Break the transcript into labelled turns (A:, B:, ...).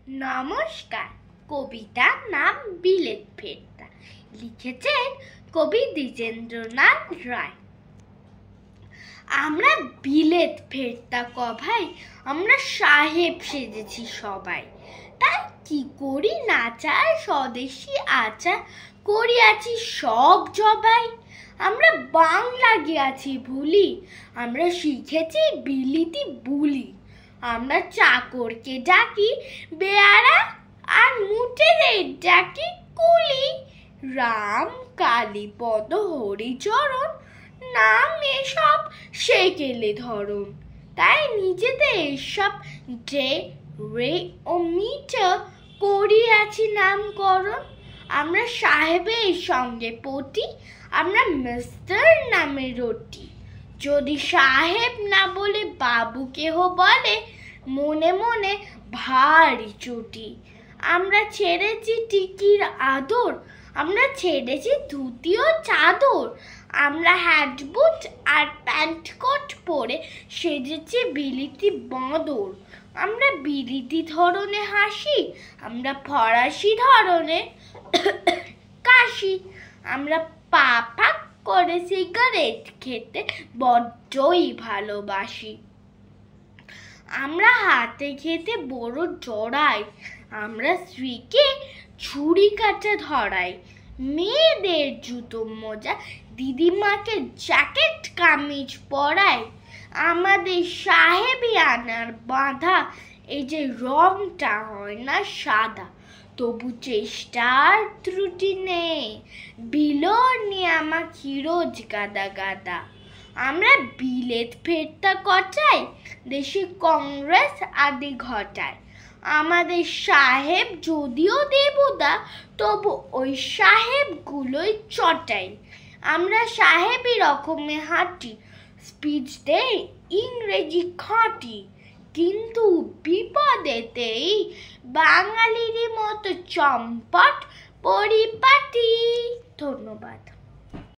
A: নমস্কার। কবিতার নাম বিলেত ফেরতা, লিখেছেন কবি দ্বিজেন্দ্রনাথ রায়। আমরা বিলেত ফেরতা ভাই, আমরা সাহেব সেজেছি সবাই। তাই কি করি নাচার স্বদেশী আচার, করিয়াছি সব জবাই। আমরা বাংলা গিয়াছি ভুলি, আমরা শিখেছি বিলিতি বুলি। আমরা চাকরকে ডাকি বেয়ারা, আর মুটেদের ডাকি কুলি। রাম, কালীপদ, হরিচরণ নাম এসব সেকেলে ধরন। তাই নিজেদের এসব ডে, রে ও মিটার করিয়াছি নামকরণ। আমরা সাহেবের সঙ্গে পটি, আমরা মিস্টার নামে রটি। যদি সাহেব না বলে বাবু কেহ বলে, মনে মনে ভারী চটি। আমরা ছেড়েছি টিকির আদর, আমরা ছেড়েছি ধুতি ও চাদর। আমরা হ্যাট বুট আর প্যান্ট কোট পরে সেজেছি বিলিতি বাঁদর। আমরা বিলিতি ধরনে হাসি, আমরা ফরাসি ধরনে কাশি। আমরা পা ফাঁক করে সিগারেট খেতে বড্ডই ভালোবাসি। আমরা হাতে খেতে বড় জড়াই, আমরা স্ত্রীকে ছুরি কাটা ধরাই। মেয়েদের জুতো মোজা, দিদিমাকে জ্যাকেট কামিজ পরাই। আমাদের সাহেবি আনার বাঁধা, এই যে রংটা হয় না সাদা। তবু চেষ্টার ত্রুটি নেই, বিলনি আমার খিরোজ গাদা গাদা। আমরা বিলেত ফেরতা কটাই, দেশে কংগ্রেস আদি ঘটায়। আমাদের সাহেব যদিও দেবতা, তবু ওই সাহেবগুলোই চটাই। আমরা সাহেবি রকমে হাঁটি, স্পিচ দেই ইংরেজি খাঁটি। কিন্তু বিপদেতেই বাঙালির মতো চম্পট পরিপাটি। ধন্যবাদ।